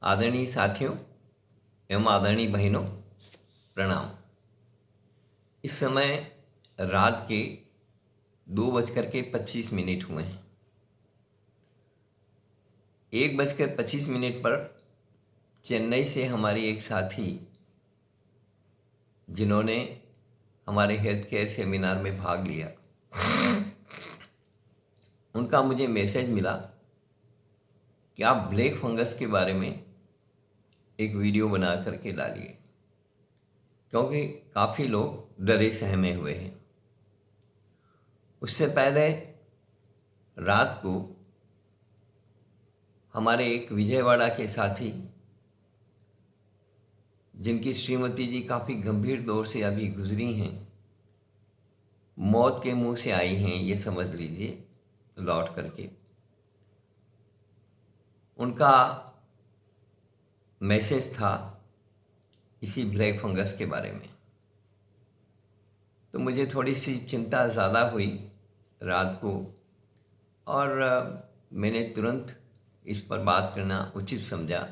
आदरणीय साथियों एवं आदरणीय बहनों, प्रणाम। इस समय रात के 2:25 हुए हैं। 1:25 पर चेन्नई से हमारी एक साथी, जिन्होंने हमारे हेल्थ केयर सेमिनार में भाग लिया, उनका मुझे मैसेज मिला कि आप ब्लैक फंगस के बारे में एक वीडियो बना करके डालिए, क्योंकि काफ़ी लोग डरे सहमे हुए हैं। उससे पहले रात को हमारे एक विजयवाड़ा के साथी, जिनकी श्रीमती जी काफ़ी गंभीर दौर से अभी गुजरी हैं, मौत के मुंह से आई हैं, ये समझ लीजिए, लौट करके, उनका मैसेज था इसी ब्लैक फंगस के बारे में। तो मुझे थोड़ी सी चिंता ज़्यादा हुई रात को, और मैंने तुरंत इस पर बात करना उचित समझा।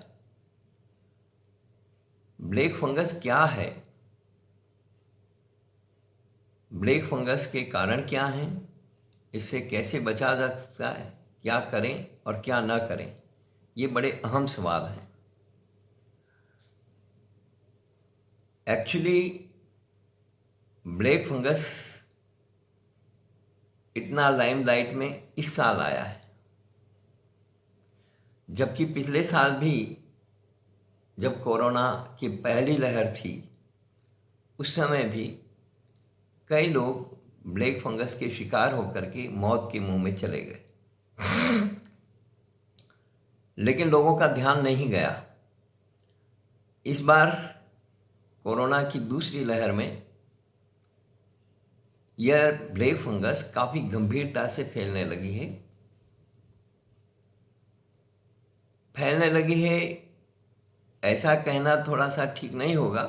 ब्लैक फंगस क्या है, ब्लैक फंगस के कारण क्या हैं, इससे कैसे बचा जा सकता है, क्या करें और क्या ना करें, ये बड़े अहम सवाल हैं। एक्चुअली ब्लैक फंगस इतना लाइमलाइट में इस साल आया है, जबकि पिछले साल भी जब कोरोना की पहली लहर थी, उस समय भी कई लोग ब्लैक फंगस के शिकार होकर के मौत के मुंह में चले गए, लेकिन लोगों का ध्यान नहीं गया। इस बार कोरोना की दूसरी लहर में यह ब्लैक फंगस काफ़ी गंभीरता से फैलने लगी है। ऐसा कहना थोड़ा सा ठीक नहीं होगा,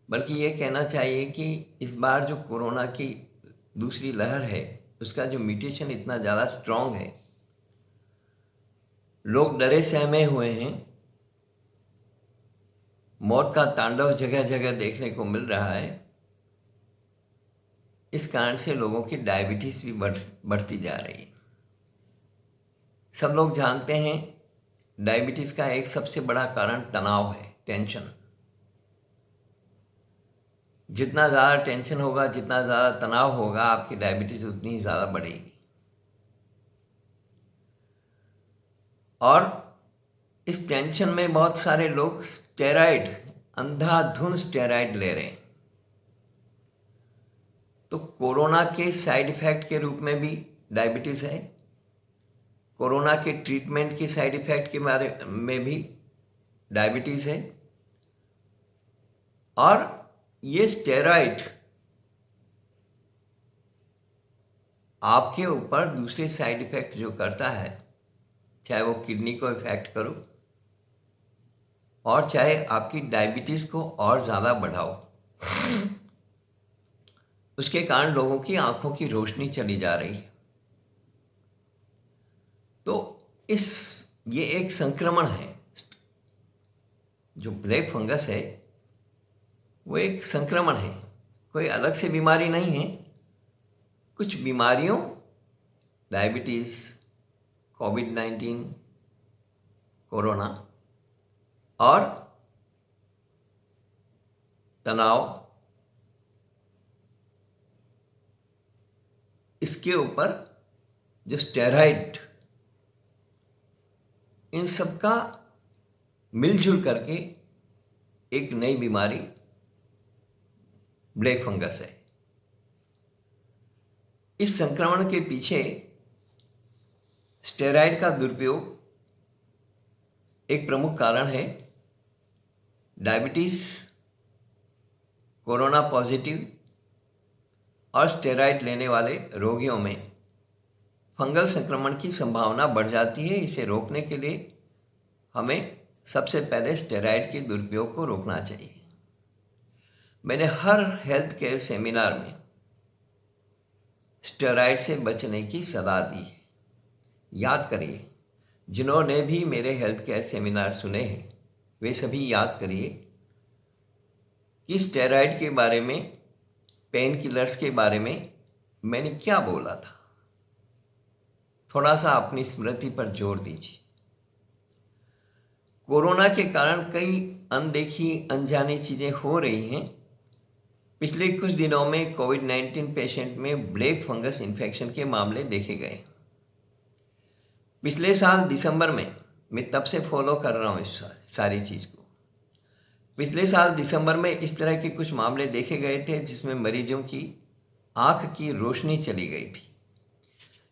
बल्कि ये कहना चाहिए कि इस बार जो कोरोना की दूसरी लहर है, उसका जो म्यूटेशन इतना ज़्यादा स्ट्रॉन्ग है, लोग डरे सहमे हुए हैं। मौत का तांडव जगह जगह देखने को मिल रहा है। इस कारण से लोगों की डायबिटीज़ भी बढ़ती जा रही है। सब लोग जानते हैं डायबिटीज़ का एक सबसे बड़ा कारण तनाव है, टेंशन। जितना ज़्यादा टेंशन होगा, जितना ज़्यादा तनाव होगा, आपकी डायबिटीज़ उतनी ही ज़्यादा बढ़ेगी। और इस टेंशन में बहुत सारे लोग स्टेरॉइड, अंधाधुंध स्टेरॉइड ले रहे हैं। तो कोरोना के साइड इफ़ेक्ट के रूप में भी डायबिटीज़ है, कोरोना के ट्रीटमेंट के साइड इफ़ेक्ट के बारे में भी डायबिटीज़ है, और ये स्टेरॉइड आपके ऊपर दूसरे साइड इफ़ेक्ट जो करता है, चाहे वो किडनी को इफ़ेक्ट करो और चाहे आपकी डायबिटीज़ को और ज़्यादा बढ़ाओ, उसके कारण लोगों की आंखों की रोशनी चली जा रही है। तो ये एक संक्रमण है। जो ब्लैक फंगस है वो एक संक्रमण है, कोई अलग से बीमारी नहीं है। कुछ बीमारियों, डायबिटीज़, कोविड-19, कोरोना और तनाव, इसके ऊपर जो स्टेरॉइड, इन सब का मिलजुल करके एक नई बीमारी ब्लैक फंगस है। इस संक्रमण के पीछे स्टेरॉइड का दुरुपयोग एक प्रमुख कारण है। डायबिटीज़, कोरोना पॉजिटिव और स्टेरॉइड लेने वाले रोगियों में फंगल संक्रमण की संभावना बढ़ जाती है। इसे रोकने के लिए हमें सबसे पहले स्टेरॉइड के दुरुपयोग को रोकना चाहिए। मैंने हर हेल्थ केयर सेमिनार में स्टेरॉइड से बचने की सलाह दी है। याद करिए, जिन्होंने भी मेरे हेल्थ केयर सेमिनार सुने हैं वे सभी याद करिए कि स्टेरॉइड के बारे में, पेन किलर्स के बारे में मैंने क्या बोला था। थोड़ा सा अपनी स्मृति पर जोर दीजिए। कोरोना के कारण कई अनदेखी अनजानी चीज़ें हो रही हैं। पिछले कुछ दिनों में कोविड-19 पेशेंट में ब्लैक फंगस इन्फेक्शन के मामले देखे गए। पिछले साल दिसंबर में, मैं तब से फॉलो कर रहा हूँ इस सारी चीज़ को। पिछले साल दिसंबर में इस तरह के कुछ मामले देखे गए थे जिसमें मरीजों की आँख की रोशनी चली गई थी।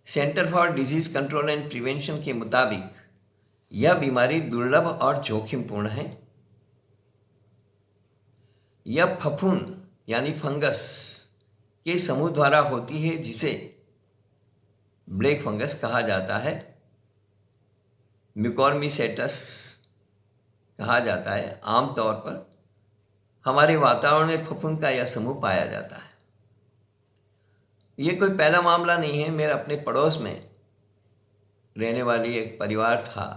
Centre for disease control and prevention के मुताबिक यह बीमारी दुर्लभ और जोखिमपूर्ण है। यह फफूंद यानी फंगस के समूह द्वारा होती है जिसे ब्लैक फंगस कहा जाता है, म्यूकोरमिसेटस कहा जाता है। आमतौर पर हमारे वातावरण में फफूंद का यह समूह पाया जाता है। ये कोई पहला मामला नहीं है। मेरे अपने पड़ोस में रहने वाली एक परिवार था,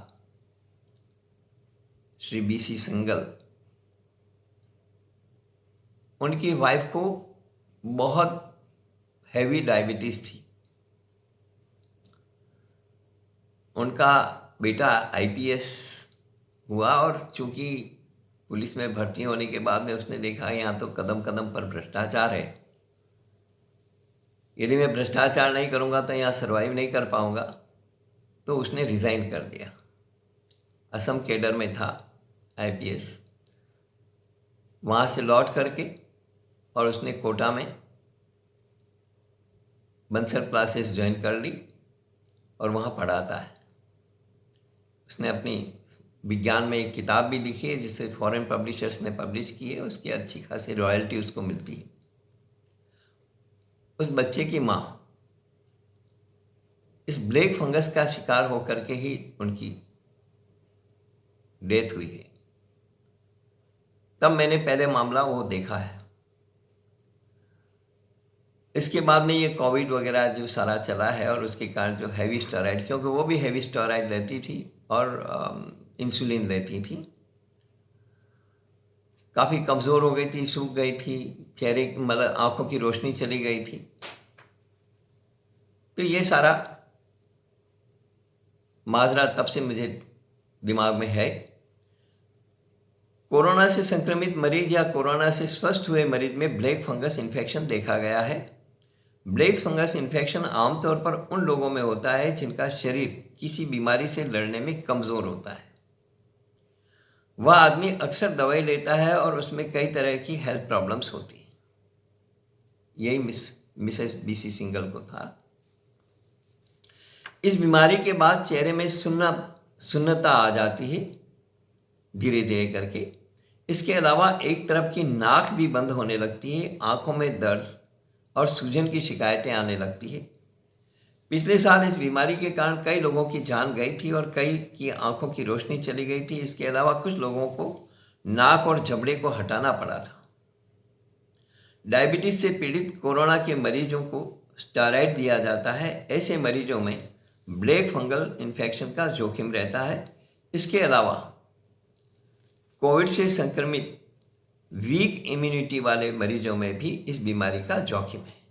श्री BC सिंगल। उनकी वाइफ को बहुत हैवी डायबिटीज़ थी। उनका बेटा IPS हुआ और चूंकि पुलिस में भर्ती होने के बाद में उसने देखा यहाँ तो कदम कदम पर भ्रष्टाचार है, यदि मैं भ्रष्टाचार नहीं करूँगा तो यहाँ सर्वाइव नहीं कर पाऊँगा, तो उसने रिज़ाइन कर दिया। असम कैडर में था IPS। वहाँ से लौट करके और उसने कोटा में बंसर क्लासेस ज्वाइन कर ली और वहाँ पढ़ाता है। उसने अपनी विज्ञान में एक किताब भी लिखी है जिसे फॉरेन पब्लिशर्स ने पब्लिश की है। उसकी अच्छी खासी रॉयल्टी उसको मिलती है। उस बच्चे की माँ इस ब्लैक फंगस का शिकार होकर के ही उनकी डेथ हुई है। तब मैंने पहले मामला वो देखा है। इसके बाद में ये कोविड वगैरह जो सारा चला है और उसके कारण जो हैवी स्टेरॉइड, क्योंकि वो भी हैवी स्टेरॉइड लेती थी और इंसुलिन लेती थी, काफ़ी कमज़ोर हो गई थी, सूख गई थी, चेहरे मतलब आंखों की रोशनी चली गई थी। तो ये सारा माजरा तब से मुझे दिमाग में है। कोरोना से संक्रमित मरीज या कोरोना से स्वस्थ हुए मरीज में ब्लैक फंगस इन्फेक्शन देखा गया है। ब्लैक फंगस इन्फेक्शन आमतौर पर उन लोगों में होता है जिनका शरीर किसी बीमारी से लड़ने में कमज़ोर होता है। वह आदमी अक्सर दवाई लेता है और उसमें कई तरह की हेल्थ प्रॉब्लम्स होती हैं। यही मिसेस BC सिंगल को था। इस बीमारी के बाद चेहरे में सुन्नता आ जाती है धीरे धीरे करके। इसके अलावा एक तरफ की नाक भी बंद होने लगती है, आंखों में दर्द और सूजन की शिकायतें आने लगती है। पिछले साल इस बीमारी के कारण कई लोगों की जान गई थी और कई की आंखों की रोशनी चली गई थी। इसके अलावा कुछ लोगों को नाक और जबड़े को हटाना पड़ा था। डायबिटीज से पीड़ित कोरोना के मरीजों को स्टेरॉइड दिया जाता है। ऐसे मरीजों में ब्लैक फंगल इन्फेक्शन का जोखिम रहता है। इसके अलावा कोविड से संक्रमित वीक इम्यूनिटी वाले मरीजों में भी इस बीमारी का जोखिम है।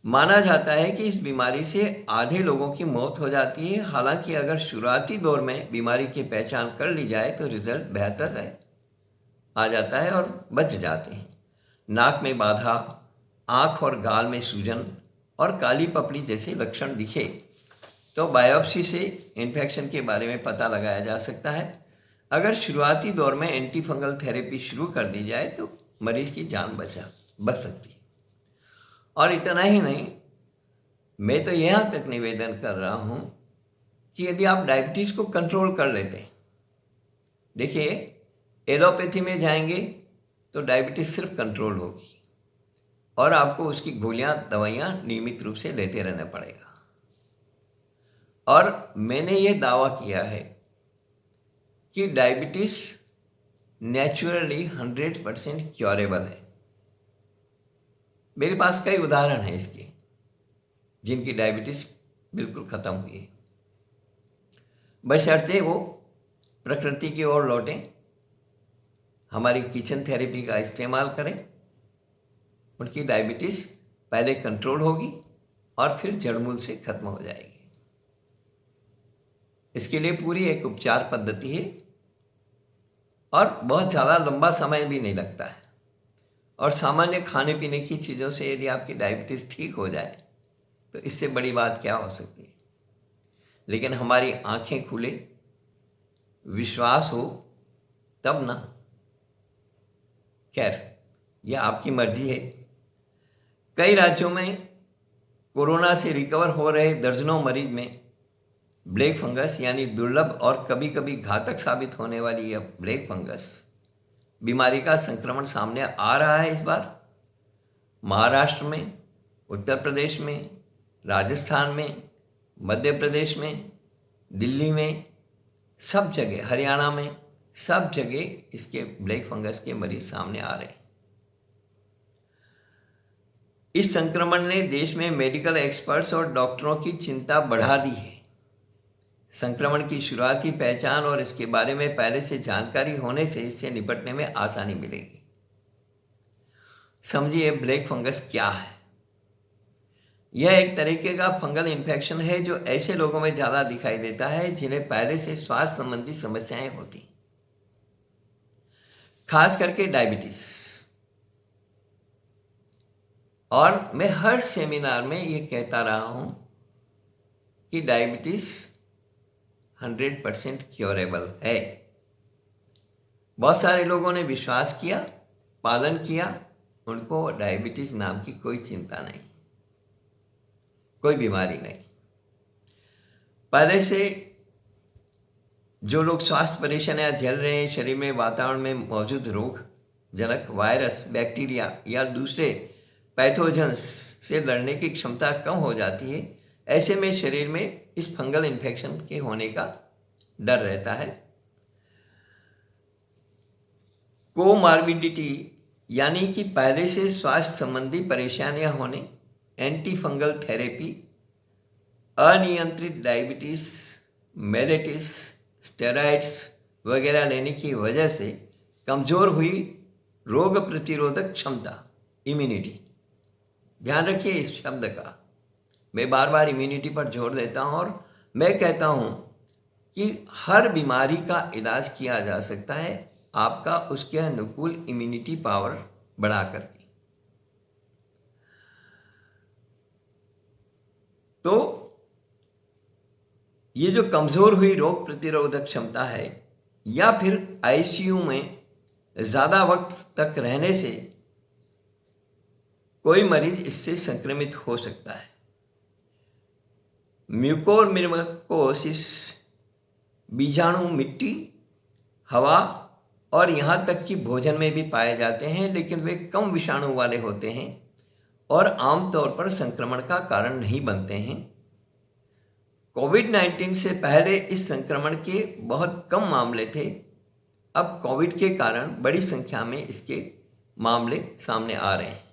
माना जाता है कि इस बीमारी से आधे लोगों की मौत हो जाती है। हालांकि अगर शुरुआती दौर में बीमारी की पहचान कर ली जाए तो रिजल्ट बेहतर आ जाता है और बच जाते हैं। नाक में बाधा, आँख और गाल में सूजन और काली पपड़ी जैसे लक्षण दिखे तो बायोप्सी से इन्फेक्शन के बारे में पता लगाया जा सकता है। अगर शुरुआती दौर में एंटी फंगल थेरेपी शुरू कर दी जाए तो मरीज की जान बच सकती है। और इतना ही नहीं, मैं तो यहाँ तक निवेदन कर रहा हूँ कि यदि आप डायबिटीज़ को कंट्रोल कर लेते हैं, देखिए एलोपैथी में जाएंगे तो डायबिटीज़ सिर्फ कंट्रोल होगी और आपको उसकी गोलियाँ दवाइयाँ नियमित रूप से लेते रहना पड़ेगा। और मैंने ये दावा किया है कि डायबिटीज़ नेचुरली 100% क्योरेबल है। मेरे पास कई उदाहरण हैं इसके जिनकी डायबिटीज़ बिल्कुल ख़त्म हुई है। बशर्ते वो प्रकृति की ओर लौटें, हमारी किचन थेरेपी का इस्तेमाल करें, उनकी डायबिटीज़ पहले कंट्रोल होगी और फिर जड़मूल से खत्म हो जाएगी। इसके लिए पूरी एक उपचार पद्धति है और बहुत ज़्यादा लंबा समय भी नहीं लगता है। और सामान्य खाने पीने की चीज़ों से यदि आपकी डायबिटीज़ ठीक हो जाए तो इससे बड़ी बात क्या हो सकती है। लेकिन हमारी आंखें खुले, विश्वास हो तब ना। खैर, यह आपकी मर्जी है। कई राज्यों में कोरोना से रिकवर हो रहे दर्जनों मरीज में ब्लैक फंगस यानी दुर्लभ और कभी कभी घातक साबित होने वाली यह ब्लैक फंगस बीमारी का संक्रमण सामने आ रहा है। इस बार महाराष्ट्र में, उत्तर प्रदेश में, राजस्थान में, मध्य प्रदेश में, दिल्ली में, सब जगह, हरियाणा में, सब जगह इसके ब्लैक फंगस के मरीज सामने आ रहे हैं। इस संक्रमण ने देश में मेडिकल एक्सपर्ट्स और डॉक्टरों की चिंता बढ़ा दी है। संक्रमण की शुरुआती पहचान और इसके बारे में पहले से जानकारी होने से इससे निपटने में आसानी मिलेगी। समझिए ब्लैक फंगस क्या है। यह एक तरीके का फंगल इन्फेक्शन है जो ऐसे लोगों में ज़्यादा दिखाई देता है जिन्हें पहले से स्वास्थ्य संबंधी समस्याएं होती, खास करके डायबिटीज। और मैं हर सेमिनार में ये कहता रहा हूं कि डायबिटीज 100% क्योरेबल है। बहुत सारे लोगों ने विश्वास किया, पालन किया, उनको डायबिटीज नाम की कोई चिंता नहीं, कोई बीमारी नहीं। पहले से जो लोग स्वास्थ्य परेशानियां झेल रहे हैं, शरीर में वातावरण में मौजूद रोग जनक वायरस, बैक्टीरिया या दूसरे पैथोजन्स से लड़ने की क्षमता कम हो जाती है। ऐसे में शरीर में इस फंगल इन्फेक्शन के होने का डर रहता है। कोमार्बिडिटी यानी कि पहले से स्वास्थ्य संबंधी परेशानियां होने, एंटी फंगल थेरेपी, अनियंत्रित डायबिटीज, मेलेटिस, स्टेरॉइड्स वगैरह लेने की वजह से कमज़ोर हुई रोग प्रतिरोधक क्षमता, इम्यूनिटी। ध्यान रखिए इस शब्द का, मैं बार बार इम्यूनिटी पर जोर देता हूँ। और मैं कहता हूँ कि हर बीमारी का इलाज किया जा सकता है आपका उसके अनुकूल इम्यूनिटी पावर बढ़ा करके। तो ये जो कमज़ोर हुई रोग प्रतिरोधक क्षमता है या फिर आईसीयू में ज़्यादा वक्त तक रहने से कोई मरीज इससे संक्रमित हो सकता है। म्यूकोरमिकोसिस बीजाणु मिट्टी, हवा और यहाँ तक कि भोजन में भी पाए जाते हैं, लेकिन वे कम विषाणु वाले होते हैं और आमतौर पर संक्रमण का कारण नहीं बनते हैं। कोविड-19 से पहले इस संक्रमण के बहुत कम मामले थे। अब कोविड के कारण बड़ी संख्या में इसके मामले सामने आ रहे हैं।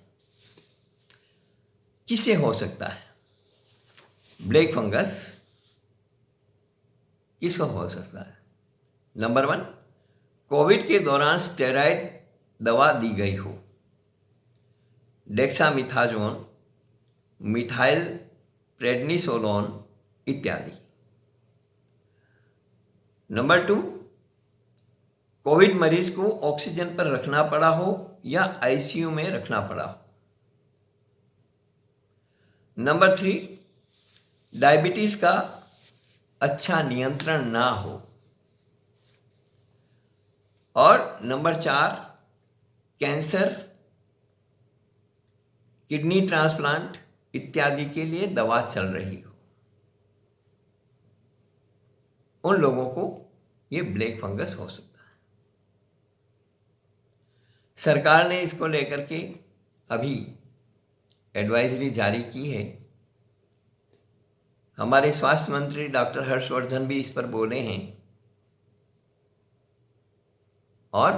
किसे हो सकता है ब्लैक फंगस? किसको हो सकता है? नंबर 1, कोविड के दौरान स्टेरॉइड दवा दी गई हो, डेक्सामिथाजोन, मिथाइल प्रेडनिसोलोन इत्यादि। नंबर 2, कोविड मरीज को ऑक्सीजन पर रखना पड़ा हो या आईसीयू में रखना पड़ा हो। नंबर 3, डायबिटीज का अच्छा नियंत्रण ना हो। और नंबर 4, कैंसर, किडनी ट्रांसप्लांट इत्यादि के लिए दवा चल रही हो। उन लोगों को ये ब्लैक फंगस हो सकता है। सरकार ने इसको लेकर के अभी एडवाइजरी जारी की है। हमारे स्वास्थ्य मंत्री डॉक्टर हर्षवर्धन भी इस पर बोले हैं और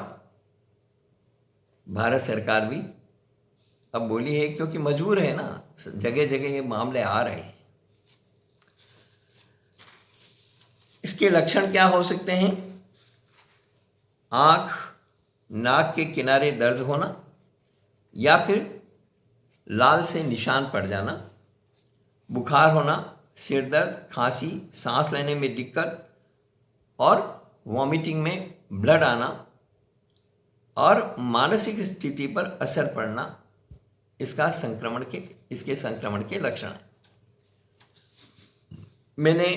भारत सरकार भी अब बोली है, क्योंकि मजबूर है ना, जगह जगह ये मामले आ रहे हैं। इसके लक्षण क्या हो सकते हैं? आँख, नाक के किनारे दर्द होना या फिर लाल से निशान पड़ जाना, बुखार होना, सिर दर्द, खांसी, सांस लेने में दिक्कत और वॉमिटिंग में ब्लड आना और मानसिक स्थिति पर असर पड़ना इसके संक्रमण के लक्षण हैं। मैंने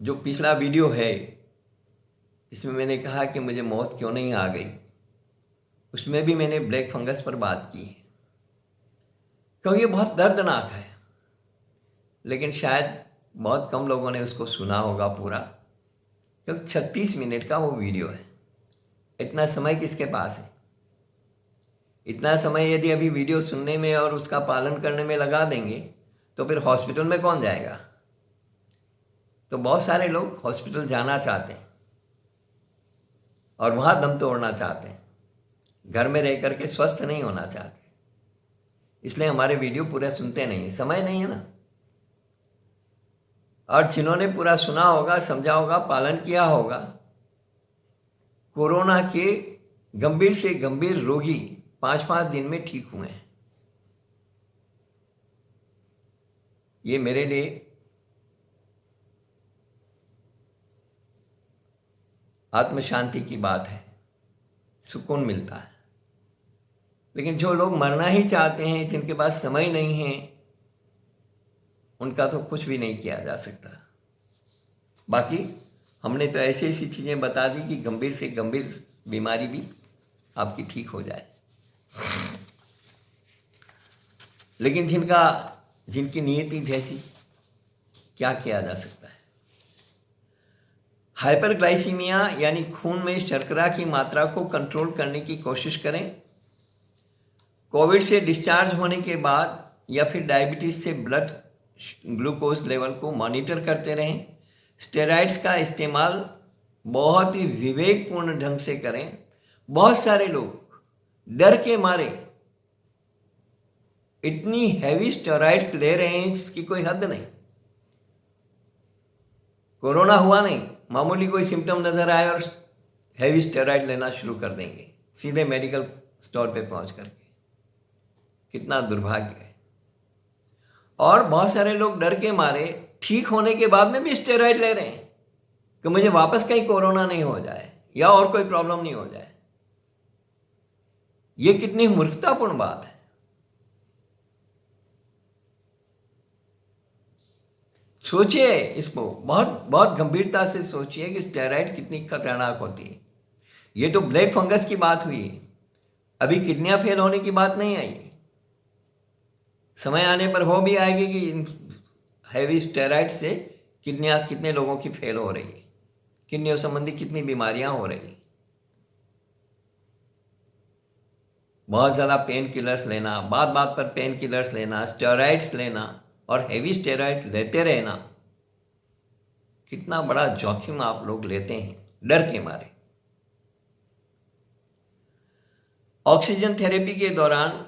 जो पिछला वीडियो है इसमें मैंने कहा कि मुझे मौत क्यों नहीं आ गई, उसमें भी मैंने ब्लैक फंगस पर बात की है, क्योंकि ये बहुत दर्दनाक है, लेकिन शायद बहुत कम लोगों ने उसको सुना होगा पूरा, क्योंकि 36 मिनट का वो वीडियो है। इतना समय किसके पास है? इतना समय यदि अभी वीडियो सुनने में और उसका पालन करने में लगा देंगे तो फिर हॉस्पिटल में कौन जाएगा? तो बहुत सारे लोग हॉस्पिटल जाना चाहते हैं और वहाँ दम तोड़ना चाहते हैं, घर में रह करके स्वस्थ नहीं होना चाहते, इसलिए हमारे वीडियो पूरा सुनते नहीं, समय नहीं है ना। और जिन्होंने पूरा सुना होगा, समझा होगा, पालन किया होगा, कोरोना के गंभीर से गंभीर रोगी 5-5 दिन में ठीक हुए हैं। ये मेरे लिए आत्म शांति की बात है, सुकून मिलता है। लेकिन जो लोग मरना ही चाहते हैं, जिनके पास समय नहीं है, उनका तो कुछ भी नहीं किया जा सकता। बाकी हमने तो ऐसी ऐसी चीज़ें बता दी कि गंभीर से गंभीर बीमारी भी आपकी ठीक हो जाए। लेकिन जिनकी नियति जैसी, क्या किया जा सकता है? हाइपरग्लाइसीमिया यानी खून में शर्करा की मात्रा को कंट्रोल करने की कोशिश करें। कोविड से डिस्चार्ज होने के बाद या फिर डायबिटीज़ से ब्लड ग्लूकोज लेवल को मॉनिटर करते रहें। स्टेरॉइड्स का इस्तेमाल बहुत ही विवेकपूर्ण ढंग से करें। बहुत सारे लोग डर के मारे इतनी हैवी स्टेरॉइड्स ले रहे हैं जिसकी कोई हद नहीं। कोरोना हुआ नहीं, मामूली कोई सिम्टम नजर आए और हैवी स्टेरॉइड लेना शुरू कर देंगे सीधे मेडिकल स्टोर पे पहुंच करके। कितना दुर्भाग्य है। और बहुत सारे लोग डर के मारे ठीक होने के बाद में भी स्टेरॉइड ले रहे हैं कि मुझे वापस कहीं कोरोना नहीं हो जाए या और कोई प्रॉब्लम नहीं हो जाए। ये कितनी मूर्खतापूर्ण बात है। सोचिए, इसको बहुत बहुत गंभीरता से सोचिए कि स्टेरॉइड कितनी खतरनाक होती है। ये तो ब्लैक फंगस की बात हुई, अभी किडनियां फेल होने की बात नहीं आई। समय आने पर हो भी आएगी कि हैवी स्टेरॉइड से किडनियां कितने लोगों की फेल हो रही है, किडनियों संबंधी कितनी बीमारियां हो रही। बहुत ज़्यादा पेन किलर्स लेना, बात बात पर पेन किलर्स लेना, स्टेरॉइड्स लेना और हैवी स्टेरॉइड्स लेते रहना, कितना बड़ा जोखिम आप लोग लेते हैं डर के मारे। ऑक्सीजन थेरेपी के दौरान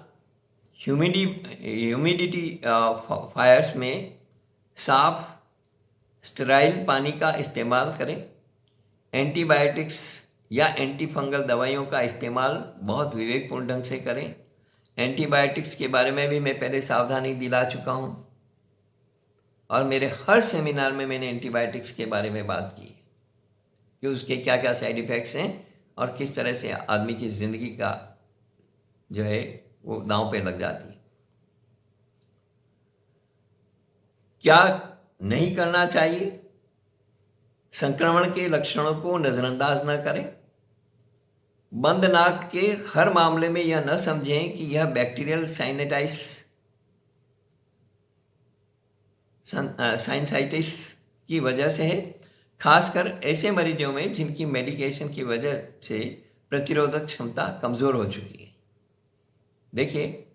ह्यूमिडिटी फायर्स में साफ स्टेराइल पानी का इस्तेमाल करें। एंटीबायोटिक्स या एंटी फंगल दवाइयों का इस्तेमाल बहुत विवेकपूर्ण ढंग से करें। एंटीबायोटिक्स के बारे में भी मैं पहले सावधानी दिला चुका हूँ और मेरे हर सेमिनार में मैंने एंटीबायोटिक्स के बारे में बात की कि उसके क्या क्या साइड इफ़ेक्ट्स हैं और किस तरह से आदमी की ज़िंदगी का जो है वो दांव पे लग जाती है। क्या नहीं करना चाहिए? संक्रमण के लक्षणों को नज़रअंदाज न करें। बंद नाक के हर मामले में यह न समझें कि यह बैक्टीरियल साइनसाइटिस की वजह से है, खासकर ऐसे मरीजों में जिनकी मेडिकेशन की वजह से प्रतिरोधक क्षमता कमज़ोर हो चुकी है। देखिए,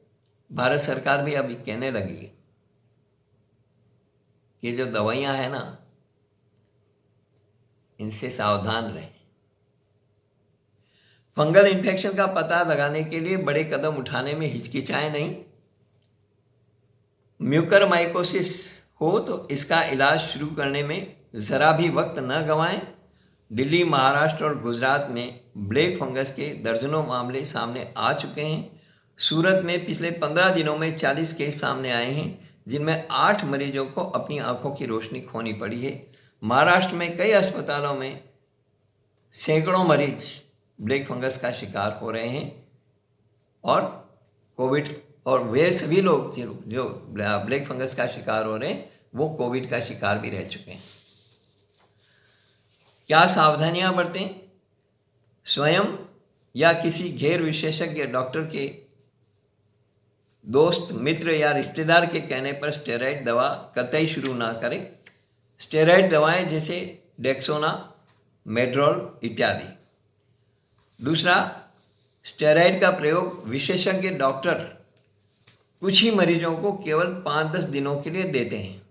भारत सरकार भी अभी कहने लगी है कि जो दवाइयाँ हैं ना, इनसे सावधान रहें। फंगल इन्फेक्शन का पता लगाने के लिए बड़े कदम उठाने में हिचकिचाएं नहीं। म्यूकरमाइकोसिस हो तो इसका इलाज शुरू करने में ज़रा भी वक्त न गंवाएं। दिल्ली, महाराष्ट्र और गुजरात में ब्लैक फंगस के दर्जनों मामले सामने आ चुके हैं। सूरत में पिछले 15 दिनों में 40 केस सामने आए हैं, जिनमें 8 मरीजों को अपनी आंखों की रोशनी खोनी पड़ी है। महाराष्ट्र में कई अस्पतालों में सैकड़ों मरीज ब्लैक फंगस का शिकार हो रहे हैं और कोविड, और वे सभी लोग जो ब्लैक फंगस का शिकार हो रहे हैं वो कोविड का शिकार भी रह चुके हैं। क्या सावधानियां बरतें? स्वयं या किसी गैर विशेषज्ञ डॉक्टर के दोस्त, मित्र या रिश्तेदार के कहने पर स्टेरॉइड दवा कतई शुरू ना करें। स्टेरॉइड दवाएं जैसे डेक्सोना, मेड्रोल इत्यादि। दूसरा, स्टेरॉइड का प्रयोग विशेषज्ञ डॉक्टर कुछ ही मरीजों को केवल 5-10 दिनों के लिए देते हैं।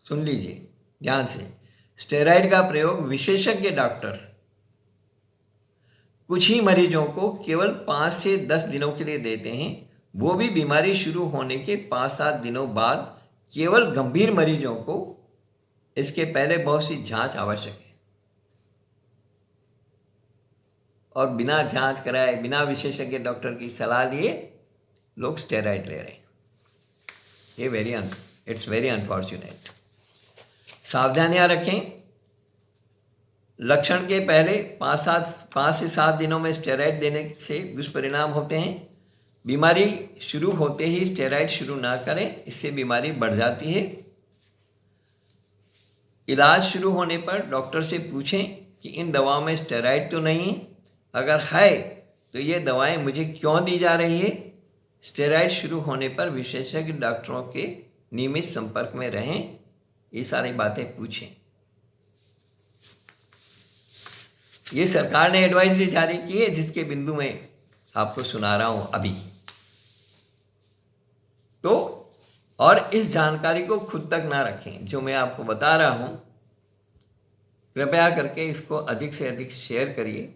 सुन लीजिए ध्यान से, स्टेरॉइड का प्रयोग विशेषज्ञ डॉक्टर कुछ ही मरीजों को केवल 5 से 10 दिनों के लिए देते हैं, वो भी बीमारी शुरू होने के 5-7 दिनों बाद। केवल गंभीर मरीजों को। इसके पहले बहुत सी जांच आवश्यक है और बिना जांच कराए, बिना विशेषज्ञ डॉक्टर की सलाह लिए लोग स्टेरॉइड ले रहे हैं। ये इट्स वेरी अनफॉर्चुनेट। सावधानियां रखें। लक्षण के पहले 5 से 7 दिनों में स्टेरॉइड देने से दुष्परिणाम होते हैं। बीमारी शुरू होते ही स्टेरॉइड शुरू ना करें, इससे बीमारी बढ़ जाती है। इलाज शुरू होने पर डॉक्टर से पूछें कि इन दवाओं में स्टेरॉइड तो नहीं है, अगर है तो ये दवाएं मुझे क्यों दी जा रही है। स्टेरॉइड शुरू होने पर विशेषज्ञ डॉक्टरों के नियमित संपर्क में रहें। ये सारी बातें पूछें। ये सरकार ने एडवाइजरी जारी की है, जिसके बिंदु में आपको सुना रहा हूं अभी। तो और इस जानकारी को खुद तक ना रखें, जो मैं आपको बता रहा हूं। कृपया करके इसको अधिक से अधिक शेयर करिए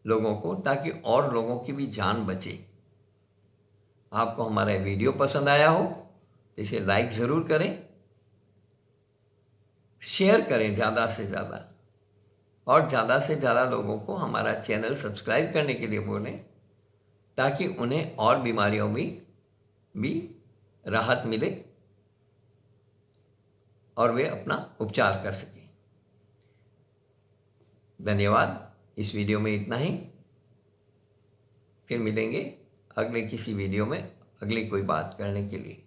लोगों को, ताकि और लोगों की भी जान बचे। आपको हमारा वीडियो पसंद आया हो तो इसे लाइक ज़रूर करें, शेयर करें ज़्यादा से ज़्यादा, और ज़्यादा से ज़्यादा लोगों को हमारा चैनल सब्सक्राइब करने के लिए बोलें, ताकि उन्हें और बीमारियों में भी राहत मिले और वे अपना उपचार कर सकें। धन्यवाद। इस वीडियो में इतना ही। फिर मिलेंगे अगले किसी वीडियो में अगली कोई बात करने के लिए।